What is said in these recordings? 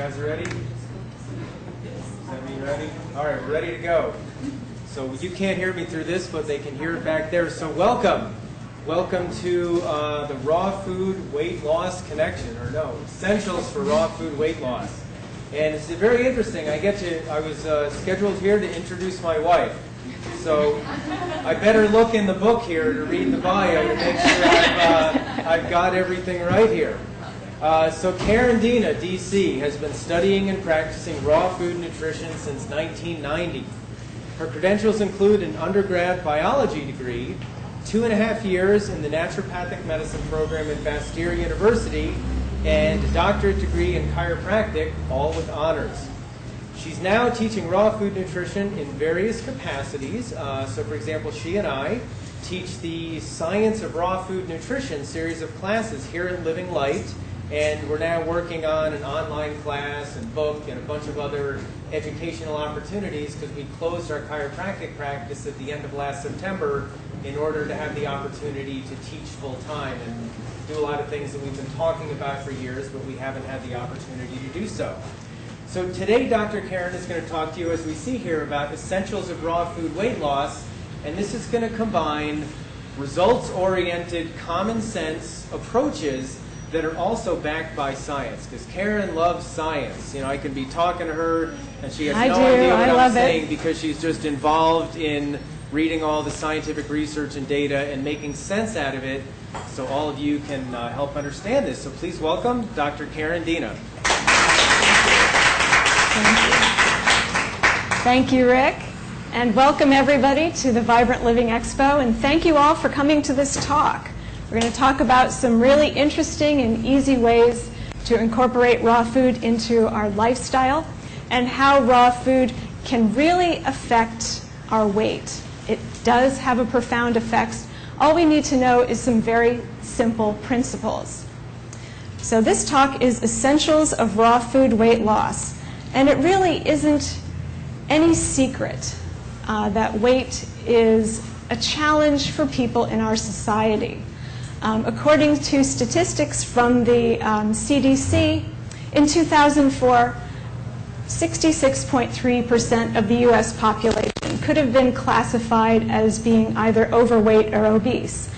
guys ready? Is that me ready? All right, we're ready to go. So you can't hear me through this, but they can hear it back there. So welcome. Welcome to the Raw Food Weight Loss Connection, or no, Essentials for Raw Food Weight Loss. And it's very interesting. I was scheduled here to introduce my wife. So I better look in the book here to read the bio to make sure I've got everything right here. So Karin Dina, DC, has been studying and practicing raw food nutrition since 1990. Her credentials include an undergrad biology degree, 2.5 years in the naturopathic medicine program at Bastyr University, and a doctorate degree in chiropractic, all with honors. She's now teaching raw food nutrition in various capacities. So for example, she and I teach the Science of Raw Food Nutrition series of classes here at Living Light, and we're now working on an online class and book and a bunch of other educational opportunities because we closed our chiropractic practice at the end of last September in order to have the opportunity to teach full time and do a lot of things that we've been talking about for years, but we haven't had the opportunity to do so. So today, Dr. Karin is going to talk to you, as we see here, about essentials of raw food weight loss, and this is going to combine results-oriented, common-sense approaches that are also backed by science, because Karin loves science. You know, I can be talking to her, and she has no idea what I'm saying because she's just involved in reading all the scientific research and data and making sense out of it, so all of you can help understand this. So please welcome Dr. Karin Dina. Thank you, Rick, and welcome everybody to the Vibrant Living Expo, and thank you all for coming to this talk. We're going to talk about some really interesting and easy ways to incorporate raw food into our lifestyle and how raw food can really affect our weight. It does have a profound effect. All we need to know is some very simple principles. So this talk is Essentials of Raw Food Weight Loss. And it really isn't any secret that weight is a challenge for people in our society. According to statistics from the CDC, in 2004, 66.3% of the U.S. population could have been classified as being either overweight or obese.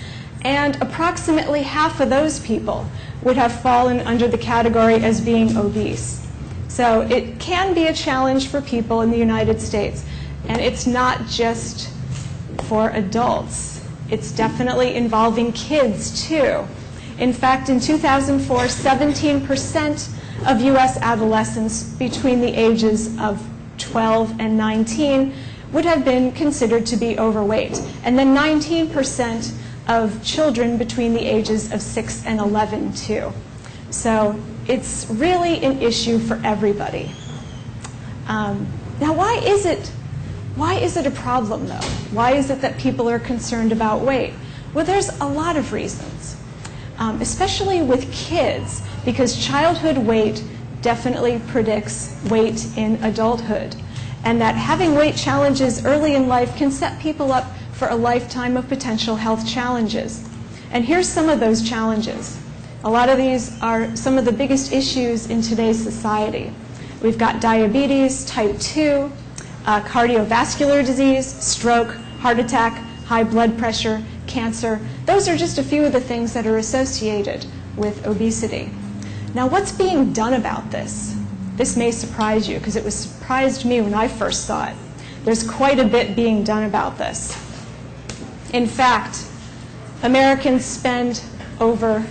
And approximately half of those people would have fallen under the category as being obese. So it can be a challenge for people in the United States, and it's not just for adults. It's definitely involving kids, too. In fact, in 2004, 17% of U.S. adolescents between the ages of 12 and 19 would have been considered to be overweight, and then 19% of children between the ages of 6 and 11, too. So it's really an issue for everybody. Now, why is it a problem, though? Why is it that people are concerned about weight? Well, there's a lot of reasons, especially with kids, because childhood weight definitely predicts weight in adulthood, and that having weight challenges early in life can set people up for a lifetime of potential health challenges. And here's some of those challenges. A lot of these are some of the biggest issues in today's society. We've got diabetes, type 2, cardiovascular disease, stroke, heart attack, high blood pressure, cancer. Those are just a few of the things that are associated with obesity. Now, what's being done about this? This may surprise you, because it surprised me when I first saw it. There's quite a bit being done about this. In fact, Americans spend over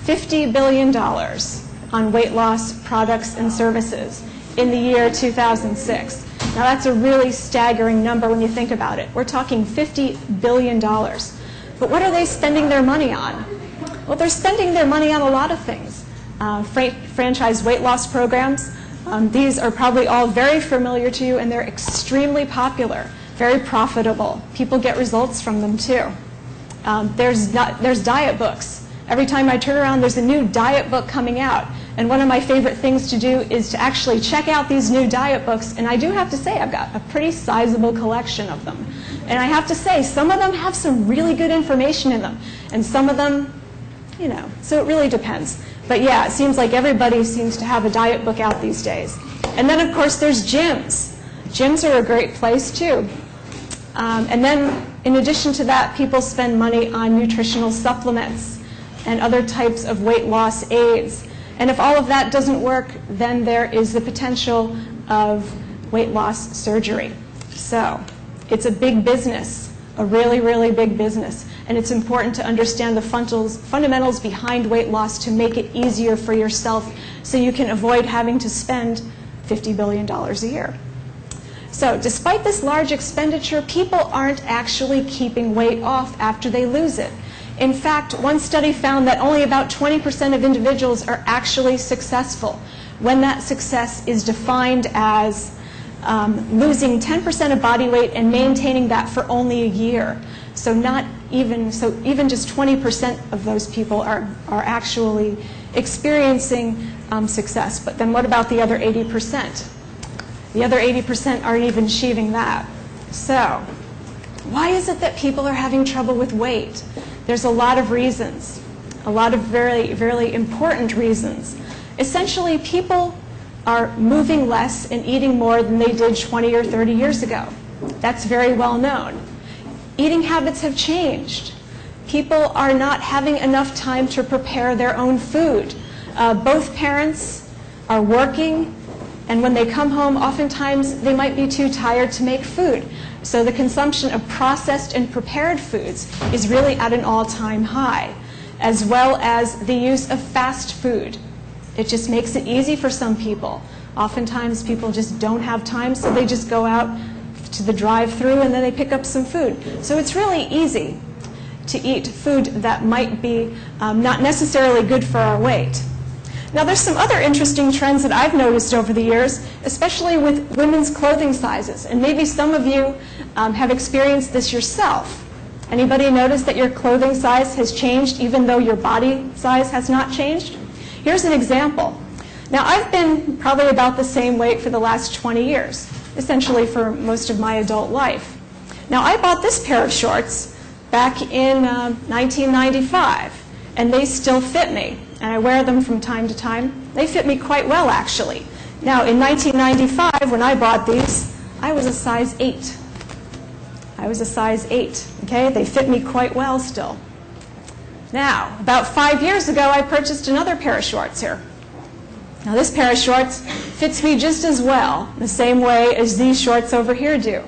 $50 billion on weight loss products and services in the year 2006. Now that's a really staggering number when you think about it. We're talking $50 billion. But what are they spending their money on? Well, they're spending their money on a lot of things. Franchise weight loss programs. These are probably all very familiar to you, and they're extremely popular, very profitable. People get results from them too. There's diet books. Every time I turn around, there's a new diet book coming out. And one of my favorite things to do is to actually check out these new diet books. And I do have to say, I've got a pretty sizable collection of them. And I have to say, some of them have some really good information in them. And some of them, you know, so it really depends. But yeah, it seems like everybody seems to have a diet book out these days. And then, of course, there's gyms. Gyms are a great place, too. And then, in addition to that, people spend money on nutritional supplements and other types of weight loss aids. And if all of that doesn't work, then there is the potential of weight loss surgery. So it's a big business, a really, really big business. And it's important to understand the fundamentals behind weight loss to make it easier for yourself so you can avoid having to spend $50 billion a year. So despite this large expenditure, people aren't actually keeping weight off after they lose it. In fact, one study found that only about 20% of individuals are actually successful when that success is defined as losing 10% of body weight and maintaining that for only a year. So even just 20% of those people are actually experiencing success. But then what about the other 80%? The other 80% aren't even achieving that. So why is it that people are having trouble with weight? There's a lot of reasons, a lot of very, very important reasons. Essentially, people are moving less and eating more than they did 20 or 30 years ago. That's very well known. Eating habits have changed. People are not having enough time to prepare their own food. Both parents are working, and when they come home, oftentimes they might be too tired to make food. So the consumption of processed and prepared foods is really at an all-time high, as well as the use of fast food. It just makes it easy for some people. Oftentimes people just don't have time, so they just go out to the drive-thru and then they pick up some food. So it's really easy to eat food that might be not necessarily good for our weight. Now there's some other interesting trends that I've noticed over the years, especially with women's clothing sizes. And maybe some of you have experienced this yourself. Anybody notice that your clothing size has changed even though your body size has not changed? Here's an example. Now I've been probably about the same weight for the last 20 years, essentially for most of my adult life. Now I bought this pair of shorts back in 1995, and they still fit me. And I wear them from time to time. They fit me quite well, actually. Now, in 1995, when I bought these, I was a size 8. I was a size 8, okay? They fit me quite well still. Now, about 5 years ago, I purchased another pair of shorts here. Now, this pair of shorts fits me just as well, the same way as these shorts over here do.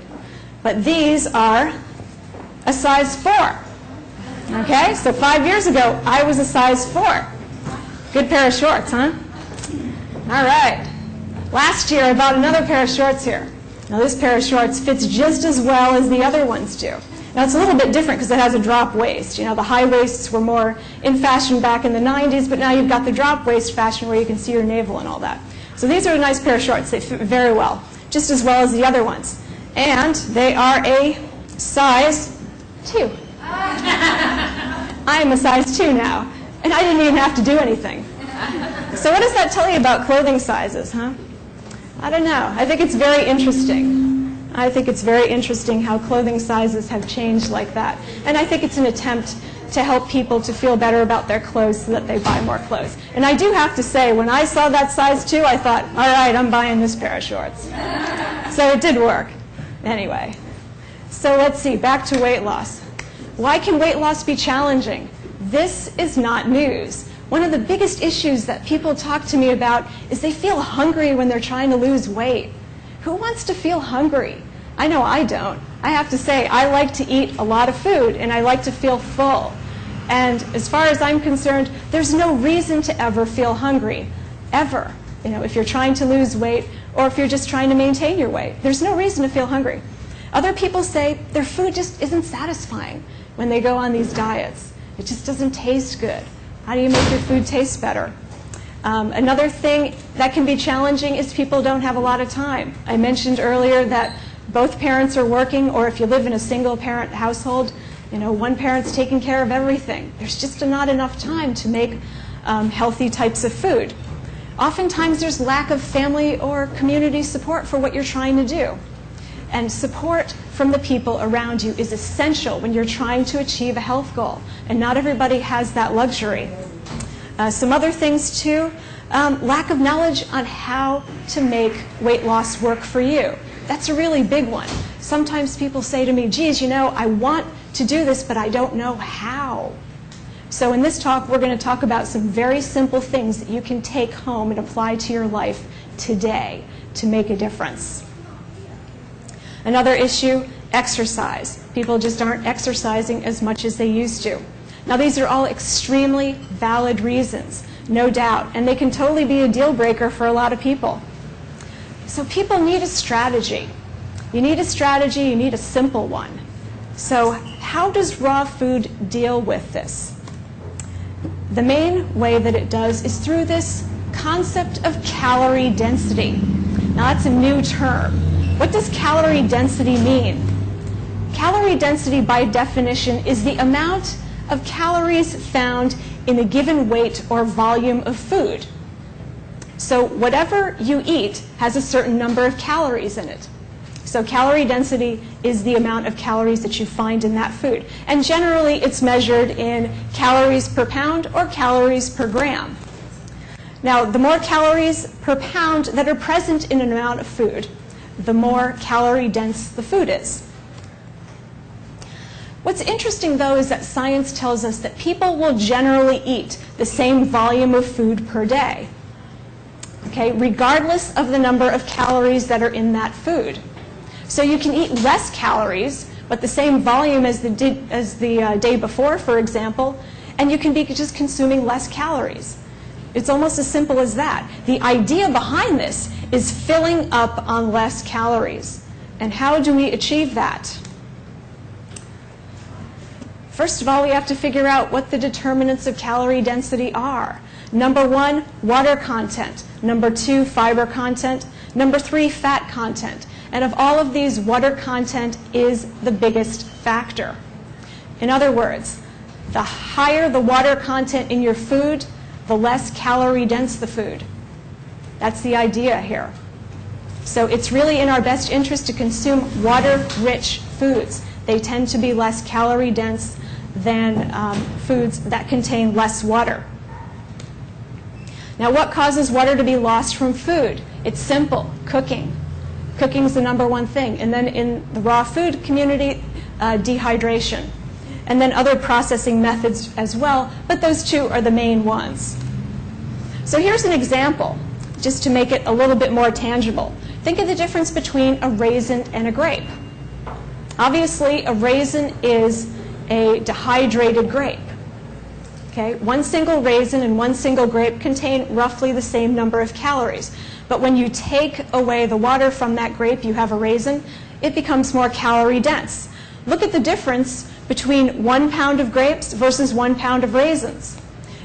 But these are a size 4. Okay? So 5 years ago, I was a size 4. Good pair of shorts, huh? All right. Last year, I bought another pair of shorts here. Now, this pair of shorts fits just as well as the other ones do. Now, it's a little bit different because it has a drop waist. You know, the high waists were more in fashion back in the 90s, but now you've got the drop waist fashion where you can see your navel and all that. So these are a nice pair of shorts. They fit very well, just as well as the other ones. And they are a size 2. I am a size 2 now. And I didn't even have to do anything. So what does that tell you about clothing sizes, huh? I don't know. I think it's very interesting. I think it's very interesting how clothing sizes have changed like that. And I think it's an attempt to help people to feel better about their clothes so that they buy more clothes. And I do have to say, when I saw that size 2, I thought, all right, I'm buying this pair of shorts. So it did work. Anyway, so let's see, back to weight loss. Why can weight loss be challenging? This is not news. One of the biggest issues that people talk to me about is they feel hungry when they're trying to lose weight. Who wants to feel hungry? I know I don't. I have to say, I like to eat a lot of food, and I like to feel full. And as far as I'm concerned, there's no reason to ever feel hungry, ever. You know, if you're trying to lose weight or if you're just trying to maintain your weight, there's no reason to feel hungry. Other people say their food just isn't satisfying when they go on these diets. It just doesn't taste good. How do you make your food taste better? Another thing that can be challenging is people don't have a lot of time. I mentioned earlier that both parents are working, or if you live in a single-parent household, you know, one parent's taking care of everything. There's just not enough time to make healthy types of food. Oftentimes there's lack of family or community support for what you're trying to do. And support from the people around you is essential when you're trying to achieve a health goal. And not everybody has that luxury. Some other things too, lack of knowledge on how to make weight loss work for you. That's a really big one. Sometimes people say to me, geez, you know, I want to do this, but I don't know how. So in this talk, we're going to talk about some very simple things that you can take home and apply to your life today to make a difference. Another issue, exercise. People just aren't exercising as much as they used to. Now, these are all extremely valid reasons, no doubt, and they can totally be a deal breaker for a lot of people. So people need a strategy. You need a strategy, you need a simple one. So how does raw food deal with this? The main way that it does is through this concept of calorie density. Now, that's a new term. What does calorie density mean? Calorie density, by definition, is the amount of calories found in a given weight or volume of food. So whatever you eat has a certain number of calories in it. So calorie density is the amount of calories that you find in that food. And generally, it's measured in calories per pound or calories per gram. Now, the more calories per pound that are present in an amount of food, the more calorie dense the food is. What's interesting, though, is that science tells us that people will generally eat the same volume of food per day, okay, regardless of the number of calories that are in that food. So you can eat less calories, but the same volume as the day before, for example, and you can be just consuming less calories. It's almost as simple as that. The idea behind this is filling up on less calories. And how do we achieve that? First of all, we have to figure out what the determinants of calorie density are. Number 1, water content. Number 2, fiber content. Number 3, fat content. And of all of these, water content is the biggest factor. In other words, the higher the water content in your food, the less calorie dense the food. That's the idea here. So it's really in our best interest to consume water-rich foods. They tend to be less calorie dense than foods that contain less water. Now, what causes water to be lost from food? It's simple, cooking. Cooking's the number one thing. And then in the raw food community, dehydration. And then other processing methods as well, but those two are the main ones. So here's an example, just to make it a little bit more tangible. Think of the difference between a raisin and a grape. Obviously, a raisin is a dehydrated grape. Okay? One single raisin and one single grape contain roughly the same number of calories. But when you take away the water from that grape, you have a raisin, it becomes more calorie dense. Look at the difference between 1 pound of grapes versus 1 pound of raisins.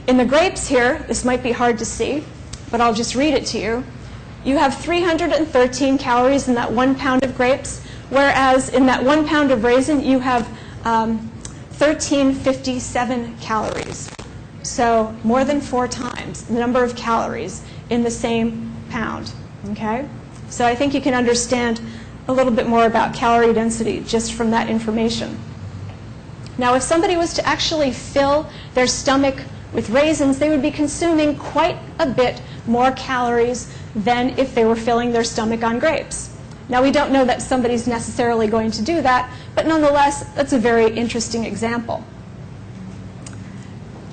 In the grapes here, this might be hard to see, but I'll just read it to you. You have 313 calories in that 1 pound of grapes, whereas in that 1 pound of raisin, you have 1357 calories. So more than 4 times the number of calories in the same pound. Okay? So I think you can understand a little bit more about calorie density just from that information. Now, if somebody was to actually fill their stomach with raisins, they would be consuming quite a bit more calories than if they were filling their stomach on grapes. Now, we don't know that somebody's necessarily going to do that, but nonetheless, that's a very interesting example.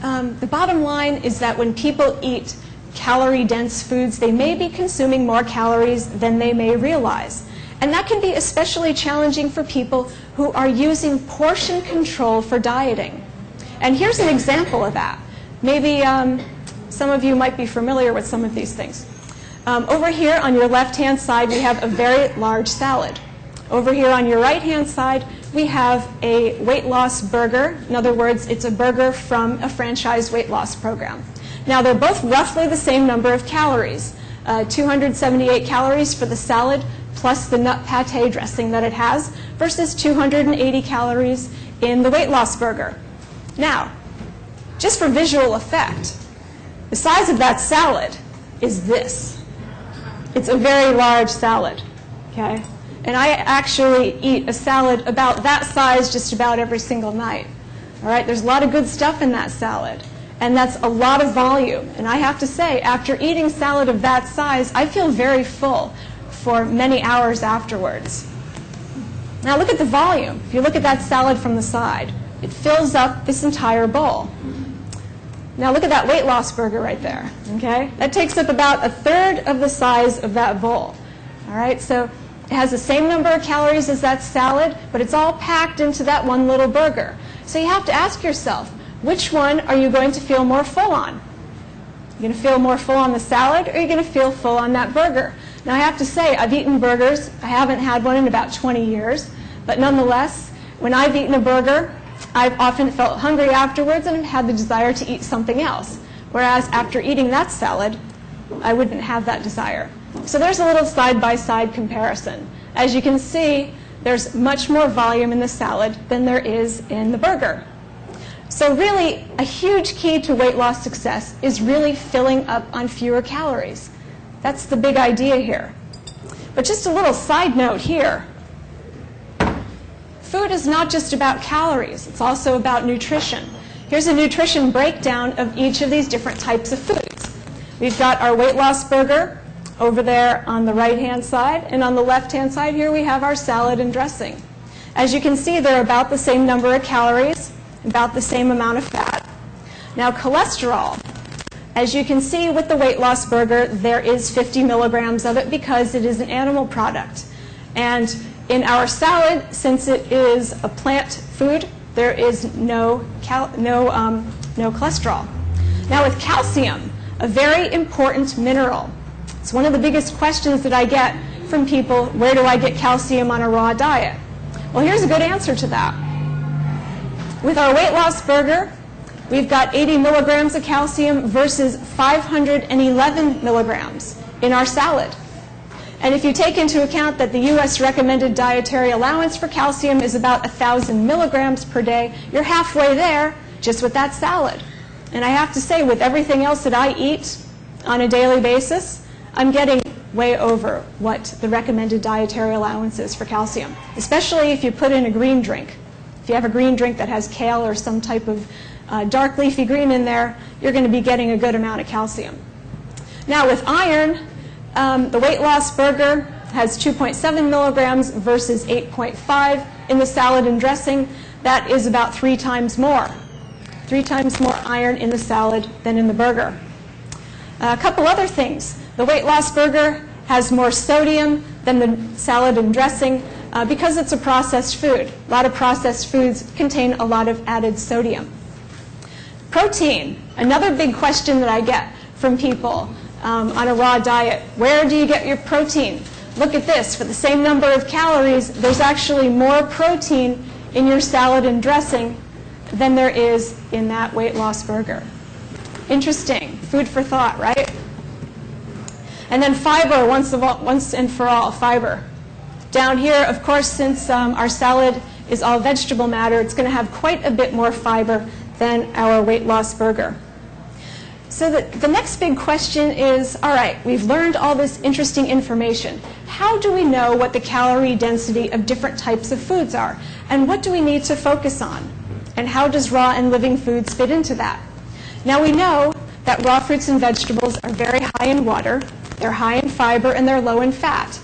The bottom line is that when people eat calorie-dense foods, they may be consuming more calories than they may realize. And that can be especially challenging for people who are using portion control for dieting. And here's an example of that. Maybe some of you might be familiar with some of these things. Over here on your left-hand side, we have a very large salad. Over here on your right-hand side, we have a weight loss burger. In other words, it's a burger from a franchise weight loss program. Now, they're both roughly the same number of calories, 278 calories for the salad plus the nut pate dressing that it has versus 280 calories in the weight loss burger. Now, just for visual effect, the size of that salad is this. It's a very large salad, okay? And I actually eat a salad about that size just about every single night. All right, there's a lot of good stuff in that salad. And that's a lot of volume. And I have to say, after eating salad of that size, I feel very full for many hours afterwards. Now look at the volume. If you look at that salad from the side, it fills up this entire bowl. Now look at that weight loss burger right there. Okay? That takes up about a third of the size of that bowl. All right? So it has the same number of calories as that salad, but it's all packed into that one little burger. So you have to ask yourself, which one are you going to feel more full on? You're going to feel more full on the salad, or are you going to feel full on that burger? Now I have to say, I've eaten burgers. I haven't had one in about 20 years. But nonetheless, when I've eaten a burger, I've often felt hungry afterwards and had the desire to eat something else. Whereas after eating that salad, I wouldn't have that desire. So there's a little side-by-side comparison. As you can see, there's much more volume in the salad than there is in the burger. So really, a huge key to weight loss success is really filling up on fewer calories. That's the big idea here. But just a little side note here. Food is not just about calories. It's also about nutrition. Here's a nutrition breakdown of each of these different types of foods. We've got our weight loss burger over there on the right-hand side, and on the left-hand side here we have our salad and dressing. As you can see, they're about the same number of calories, about the same amount of fat. Now cholesterol, as you can see with the weight loss burger, there is 50 milligrams of it because it is an animal product. And in our salad, since it is a plant food, there is no cholesterol. Now with calcium, a very important mineral. It's one of the biggest questions that I get from people, where do I get calcium on a raw diet? Well, here's a good answer to that. With our weight loss burger, we've got 80 milligrams of calcium versus 511 milligrams in our salad. And if you take into account that the U.S. recommended dietary allowance for calcium is about 1,000 milligrams per day, you're halfway there just with that salad. And I have to say, with everything else that I eat on a daily basis, I'm getting way over what the recommended dietary allowance is for calcium, especially if you put in a green drink. If you have a green drink that has kale or some type of dark leafy green in there, you're going to be getting a good amount of calcium. Now with iron, the weight loss burger has 2.7 milligrams versus 8.5 in the salad and dressing. That is about 3 times more. 3 times more iron in the salad than in the burger. A couple other things. The weight loss burger has more sodium than the salad and dressing because it's a processed food. A lot of processed foods contain a lot of added sodium. Protein, another big question that I get from people on a raw diet. Where do you get your protein? Look at this. For the same number of calories, there's actually more protein in your salad and dressing than there is in that weight loss burger. Interesting. Food for thought, right? And then fiber, once and for all, fiber. Down here, of course, since our salad is all vegetable matter, it's going to have quite a bit more fiber than our weight loss burger. So the next big question is, all right, we've learned all this interesting information. How do we know what the calorie density of different types of foods are? And what do we need to focus on? And how does raw and living foods fit into that? Now we know that raw fruits and vegetables are very high in water, they're high in fiber, and they're low in fat.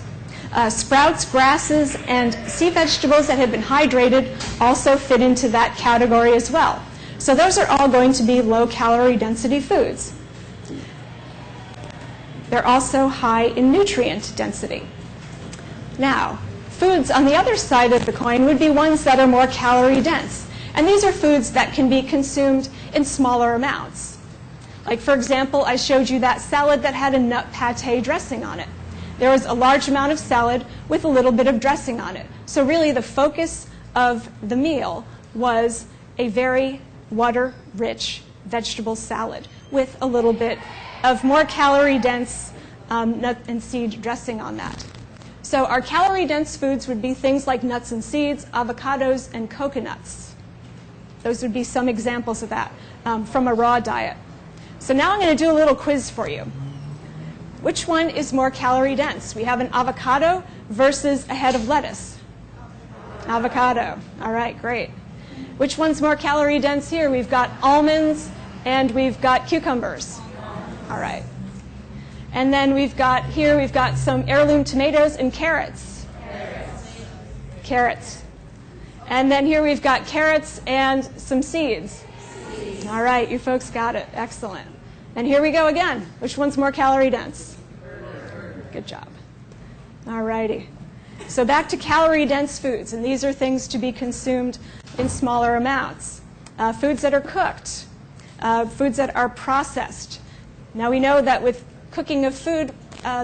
Sprouts, grasses, and sea vegetables that have been hydrated also fit into that category as well. So those are all going to be low-calorie density foods. They're also high in nutrient density. Now, foods on the other side of the coin would be ones that are more calorie dense. And these are foods that can be consumed in smaller amounts. Like, for example, I showed you that salad that had a nut pate dressing on it. There was a large amount of salad with a little bit of dressing on it. So really the focus of the meal was a very water-rich vegetable salad with a little bit of more calorie-dense nut and seed dressing on that. So our calorie-dense foods would be things like nuts and seeds, avocados, and coconuts. Those would be some examples of that from a raw diet. So now I'm going to do a little quiz for you. Which one is more calorie dense? We have an avocado versus a head of lettuce. Avocado. All right, great. Which one's more calorie dense here? We've got almonds And we've got cucumbers. All right. And then we've got some heirloom tomatoes and carrots. Carrots. And then here we've got carrots and some seeds. All right, you folks got it. Excellent. And here we go again. Which one's more calorie dense? Good job. All righty. So back to calorie dense foods, and these are things to be consumed in smaller amounts. Foods that are cooked, foods that are processed. Now we know that with cooking of food,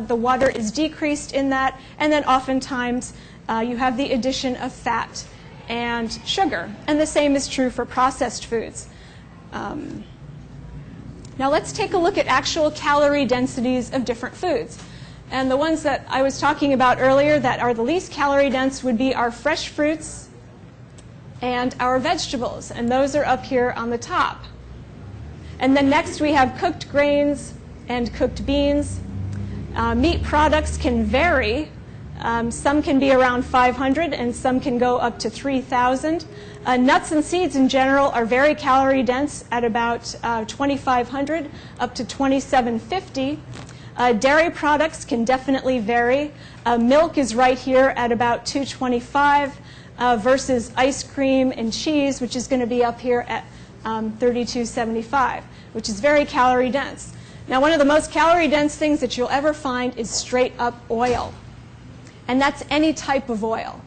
the water is decreased in that, and then oftentimes you have the addition of fat and sugar. And the same is true for processed foods. Now let's take a look at actual calorie densities of different foods. And the ones that I was talking about earlier that are the least calorie dense would be our fresh fruits and our vegetables. And those are up here on the top. And then next we have cooked grains and cooked beans. Meat products can vary. Some can be around 500 and some can go up to 3,000. Nuts and seeds in general are very calorie dense at about 2,500 up to 2,750. Dairy products can definitely vary. Milk is right here at about 225 versus ice cream and cheese, which is going to be up here at 3275, which is very calorie dense. Now, one of the most calorie dense things that you'll ever find is straight up oil. And that's any type of oil.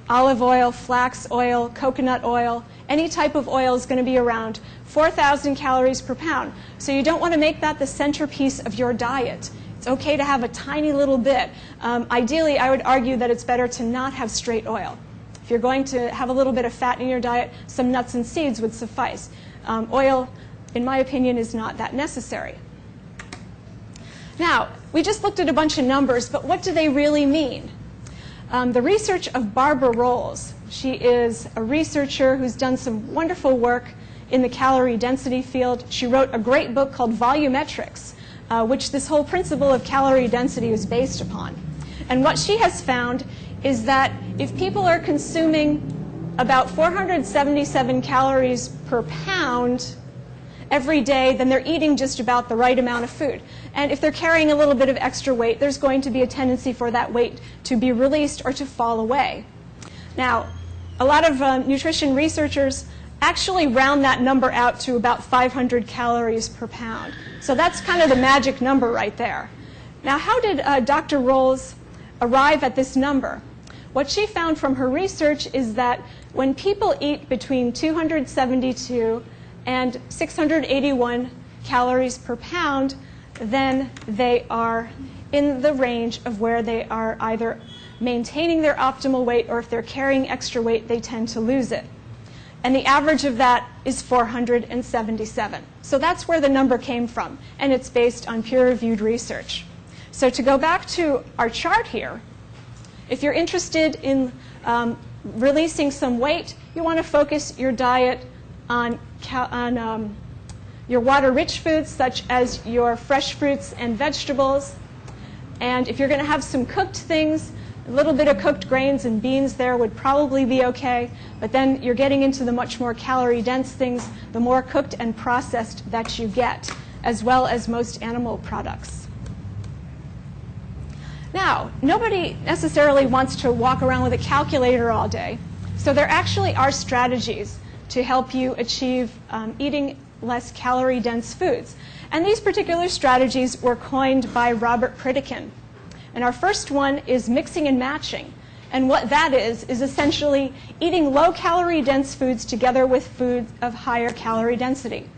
Olive oil, flax oil, coconut oil, any type of oil is going to be around 4,000 calories per pound. So you don't want to make that the centerpiece of your diet. It's okay to have a tiny little bit. Ideally, I would argue that it's better to not have straight oil. If you're going to have a little bit of fat in your diet, some nuts and seeds would suffice. Oil, in my opinion, is not that necessary. Now, we just looked at a bunch of numbers, but what do they really mean? The research of Barbara Rolls. She is a researcher who's done some wonderful work in the calorie density field. She wrote a great book called Volumetrics, which this whole principle of calorie density is based upon. And what she has found is that if people are consuming about 477 calories per pound every day, then they're eating just about the right amount of food. And if they're carrying a little bit of extra weight, there's going to be a tendency for that weight to be released or to fall away. Now, a lot of nutrition researchers actually round that number out to about 500 calories per pound. So that's kind of the magic number right there. Now, how did Dr. Rolls arrive at this number? What she found from her research is that when people eat between 272 and 681 calories per pound, then they are in the range of where they are either maintaining their optimal weight, or if they're carrying extra weight, they tend to lose it. And the average of that is 477. So that's where the number came from, and it's based on peer-reviewed research. So to go back to our chart here, if you're interested in releasing some weight, you want to focus your diet on your water-rich foods, such as your fresh fruits and vegetables. And if you're going to have some cooked things, a little bit of cooked grains and beans there would probably be okay. But then you're getting into the much more calorie-dense things, the more cooked and processed that you get, as well as most animal products. Now, nobody necessarily wants to walk around with a calculator all day. So there actually are strategies to help you achieve eating less calorie-dense foods. And these particular strategies were coined by Robert Pritikin. And our first one is mixing and matching. And what that is essentially eating low-calorie dense foods together with foods of higher calorie density.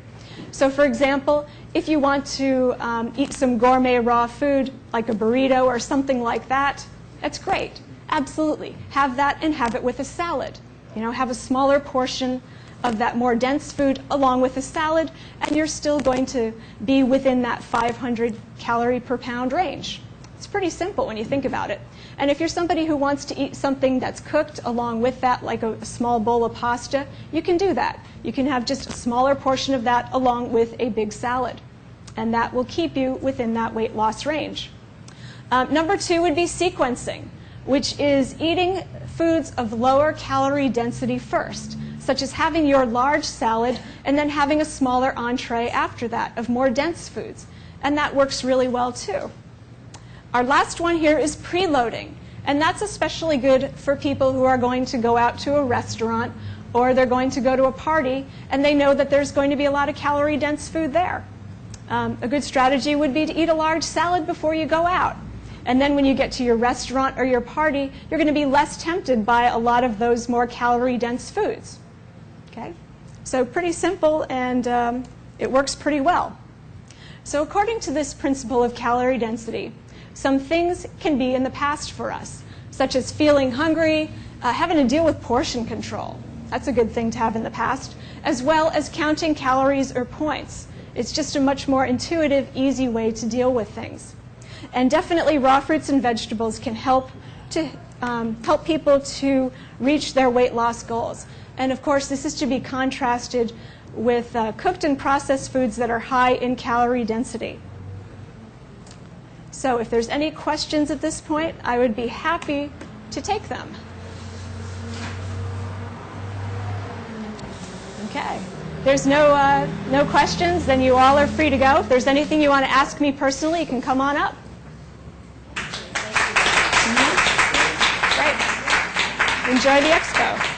So for example, if you want to eat some gourmet raw food, like a burrito or something like that, that's great. Absolutely. Have that and have it with a salad. You know, have a smaller portion of that more dense food along with a salad, and you're still going to be within that 500 calorie per pound range. It's pretty simple when you think about it. And if you're somebody who wants to eat something that's cooked along with that, like a small bowl of pasta, you can do that. You can have just a smaller portion of that along with a big salad. And that will keep you within that weight loss range. Number two would be sequencing, which is eating foods of lower calorie density first. such as having your large salad and then having a smaller entree after that of more dense foods. And that works really well too. Our last one here is preloading. And that's especially good for people who are going to go out to a restaurant or they're going to go to a party and they know that there's going to be a lot of calorie-dense food there. A good strategy would be to eat a large salad before you go out. And then when you get to your restaurant or your party, you're going to be less tempted by a lot of those more calorie-dense foods. Okay? So pretty simple, and it works pretty well. So according to this principle of calorie density, some things can be in the past for us, such as feeling hungry, having to deal with portion control. That's a good thing to have in the past, as well as counting calories or points. It's just a much more intuitive, easy way to deal with things. And definitely raw fruits and vegetables can help people to reach their weight loss goals. And of course, this is to be contrasted with cooked and processed foods that are high in calorie density. So if there's any questions at this point, I would be happy to take them. Okay. If there's no questions, then you all are free to go. If there's anything you want to ask me personally, you can come on up. Great. Enjoy the expo.